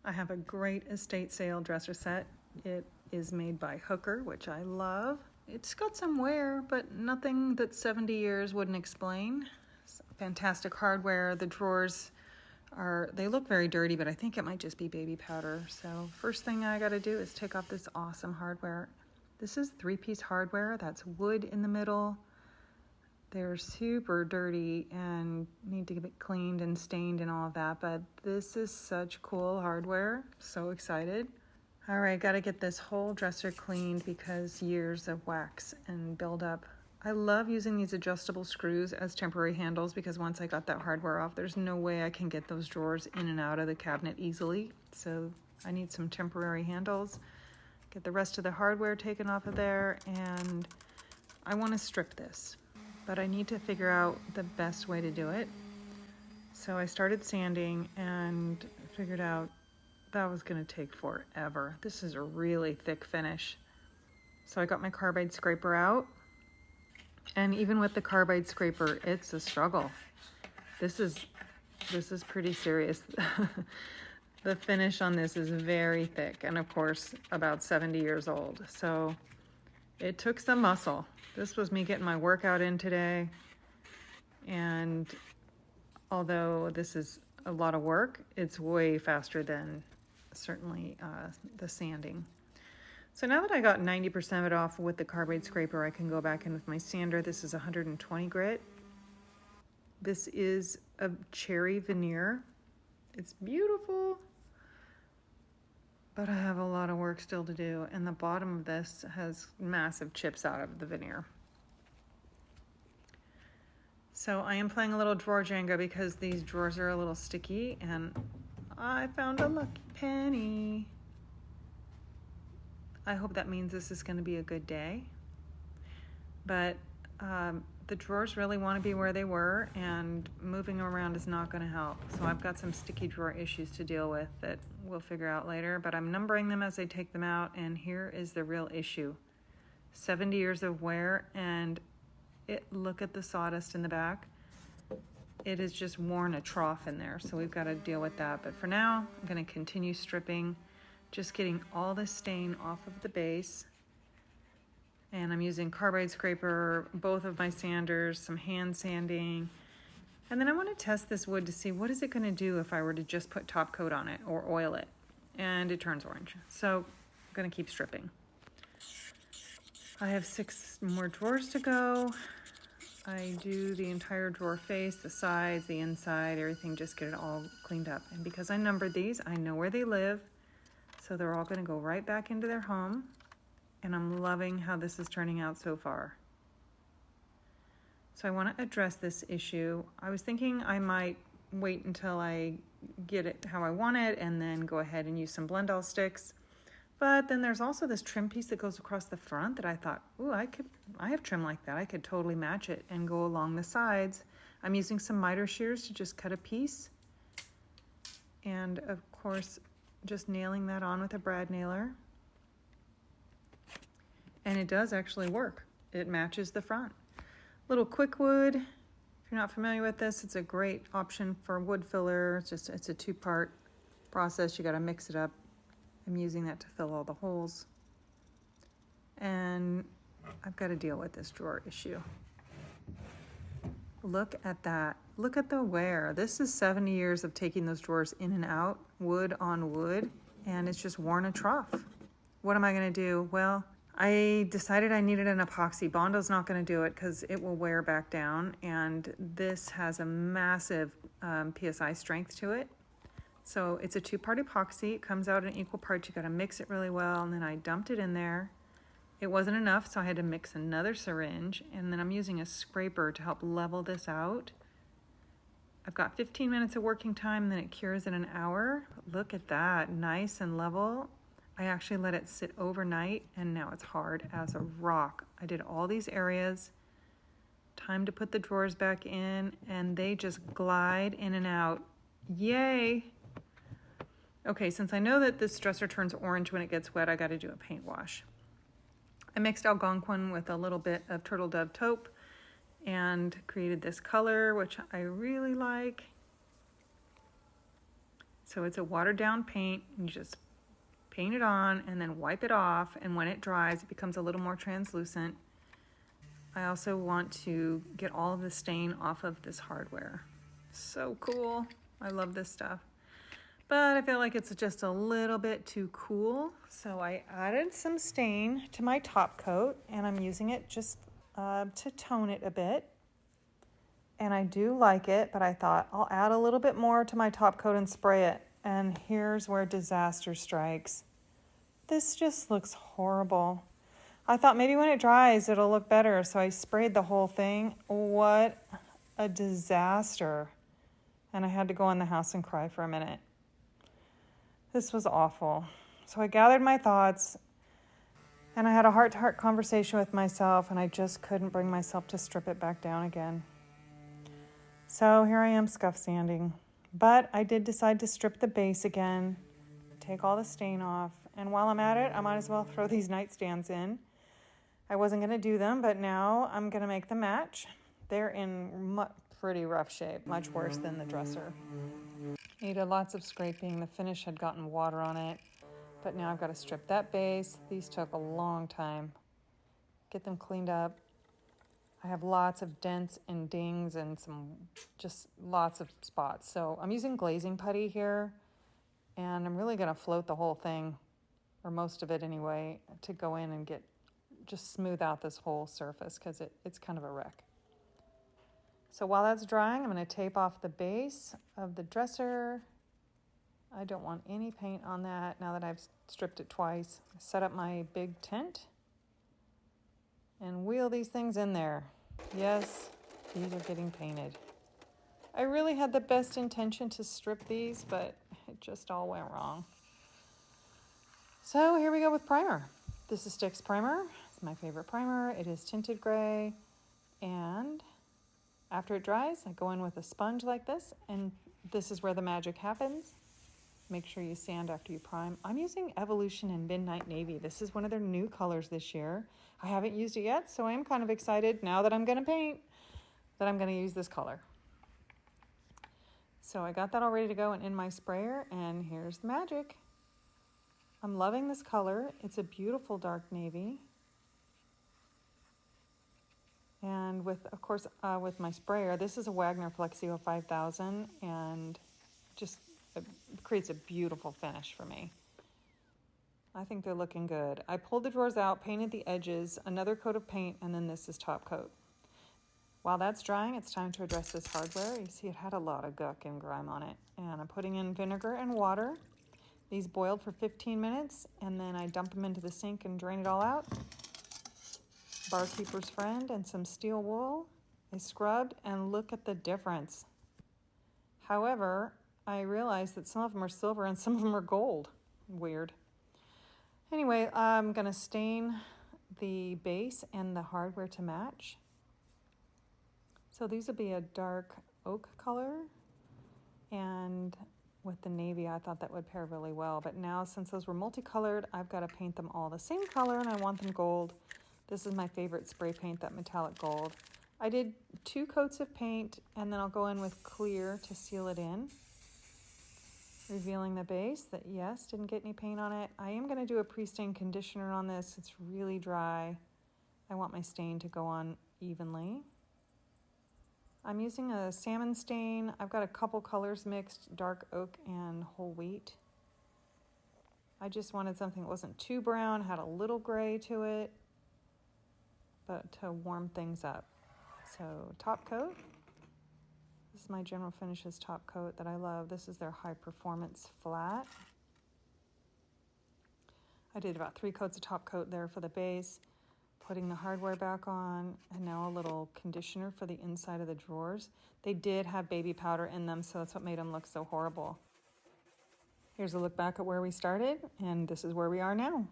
I have a great estate sale dresser set. It is made by Hooker, which I love. It's got some wear, but nothing that 70 years wouldn't explain. It's fantastic hardware. The drawers they look very dirty, but I think it might just be baby powder. So first thing I gotta do is take off this awesome hardware. This is 3-piece hardware. That's wood in the middle. They're super dirty and need to get cleaned and stained and all of that, but this is such cool hardware. So excited. All right, gotta get this whole dresser cleaned because years of wax and buildup. I love using these adjustable screws as temporary handles because once I got that hardware off, there's no way I can get those drawers in and out of the cabinet easily. So I need some temporary handles. Get the rest of the hardware taken off of there, and I want to strip this, but I need to figure out the best way to do it. So I started sanding and figured out that was going to take forever. This is a really thick finish. So I got my carbide scraper out, and even with the carbide scraper, it's a struggle. This is pretty serious. The finish on this is very thick, and of course about 70 years old. So it took some muscle. This was me getting my workout in today, and although this is a lot of work, it's way faster than certainly the sanding. So now that I got 90% of it off with the carbide scraper, I can go back in with my sander. This is 120 grit. This is a cherry veneer. It's beautiful, but I have a lot of work still to do, and the bottom of this has massive chips out of the veneer. So I am playing a little drawer Jenga because these drawers are a little sticky, and I found a lucky penny. I hope that means this is going to be a good day. But the drawers really want to be where they were, and moving them around is not going to help. So I've got some sticky drawer issues to deal with that we'll figure out later, but I'm numbering them as I take them out, and here is the real issue. 70 years of wear, and look at the sawdust in the back. It has just worn a trough in there, so we've got to deal with that. But for now, I'm going to continue stripping, just getting all the stain off of the base. And I'm using carbide scraper, both of my sanders, some hand sanding. And then I want to test this wood to see what is it going to do if I were to just put top coat on it or oil it. And it turns orange. So I'm going to keep stripping. I have 6 more drawers to go. I do the entire drawer face, the sides, the inside, everything, just get it all cleaned up. And because I numbered these, I know where they live. So they're all going to go right back into their home. And I'm loving how this is turning out so far. So I want to address this issue. I was thinking I might wait until I get it how I want it and then go ahead and use some Blend-All sticks. But then there's also this trim piece that goes across the front that I thought, ooh, I have trim like that. I could totally match it and go along the sides. I'm using some miter shears to just cut a piece. And of course, just nailing that on with a brad nailer. And it does actually work. It matches the front. Little quick wood. If you're not familiar with this, it's a great option for wood filler. It's a 2-part process. You got to mix it up. I'm using that to fill all the holes. And I've got to deal with this drawer issue. Look at that. Look at the wear. This is 70 years of taking those drawers in and out, wood on wood, and it's just worn a trough. What am I going to do? Well, I decided I needed an epoxy. Bondo's not going to do it because it will wear back down, and this has a massive PSI strength to it. So it's a 2-part epoxy. It comes out in equal parts. You got to mix it really well, and then I dumped it in there. It wasn't enough, so I had to mix another syringe, and then I'm using a scraper to help level this out. I've got 15 minutes of working time, and then it cures in an hour. Look at that, nice and level. I actually let it sit overnight, and now it's hard as a rock. I did all these areas. Time to put the drawers back in, and they just glide in and out. Yay! Okay, since I know that this dresser turns orange when it gets wet, I got to do a paint wash. I mixed Algonquin with a little bit of Turtle Dove taupe and created this color, which I really like. So it's a watered down paint. You just paint it on and then wipe it off, and when it dries it becomes a little more translucent. I also want to get all of the stain off of this hardware. So cool. I love this stuff. But I feel like it's just a little bit too cool. So I added some stain to my top coat, and I'm using it just to tone it a bit. And I do like it, but I thought I'll add a little bit more to my top coat and spray it. And here's where disaster strikes. This just looks horrible. I thought maybe when it dries it'll look better, so I sprayed the whole thing. What a disaster. And I had to go in the house and cry for a minute. This was awful. So I gathered my thoughts, and I had a heart-to-heart conversation with myself, and I just couldn't bring myself to strip it back down again. So here I am scuff sanding. But I did decide to strip the base again, take all the stain off, and while I'm at it, I might as well throw these nightstands in. I wasn't going to do them, but now I'm going to make them match. They're in pretty rough shape, much worse than the dresser. Needed lots of scraping. The finish had gotten water on it, but now I've got to strip that base. These took a long time. Get them cleaned up. I have lots of dents and dings and just lots of spots. So I'm using glazing putty here, and I'm really going to float the whole thing, or most of it anyway, to go in and just smooth out this whole surface because it's kind of a wreck. So while that's drying, I'm going to tape off the base of the dresser. I don't want any paint on that now that I've stripped it twice. I set up my big tent and wheel these things in there. Yes, these are getting painted. I really had the best intention to strip these, but it just all went wrong. So here we go with primer. This is Stick's primer. It's my favorite primer. It is tinted gray, and after it dries, I go in with a sponge like this, and this is where the magic happens. Make sure you sand after you prime. I'm using Evolution in Midnight Navy. This is one of their new colors this year. I haven't used it yet, so I am kind of excited now that I'm going to paint that I'm going to use this color. So I got that all ready to go and in my sprayer, and here's the magic. I'm loving this color. It's a beautiful dark navy. And with my sprayer, this is a Wagner Flexio 5000, and just it creates a beautiful finish for me. I think they're looking good. I pulled the drawers out, painted the edges, another coat of paint, and then this is top coat. While that's drying, it's time to address this hardware. You see it had a lot of guck and grime on it. And I'm putting in vinegar and water. These boiled for 15 minutes, and then I dump them into the sink and drain it all out. Barkeeper's Friend and some steel wool. I scrubbed, and look at the difference. However, I realized that some of them are silver and some of them are gold. Weird. Anyway, I'm going to stain the base and the hardware to match. So these will be a dark oak color, and with the navy, I thought that would pair really well. But now, since those were multicolored, I've got to paint them all the same color, and I want them gold. This is my favorite spray paint, that metallic gold. I did 2 coats of paint, and then I'll go in with clear to seal it in, revealing the base that, yes, didn't get any paint on it. I am going to do a pre-stain conditioner on this. It's really dry. I want my stain to go on evenly. I'm using a salmon stain. I've got a couple colors mixed, dark oak and whole wheat. I just wanted something that wasn't too brown, had a little gray to it, but to warm things up. So top coat. This is my General Finishes top coat that I love. This is their High Performance Flat. I did about 3 coats of top coat there for the base, putting the hardware back on, and now a little conditioner for the inside of the drawers. They did have baby powder in them, so that's what made them look so horrible. Here's a look back at where we started, and this is where we are now.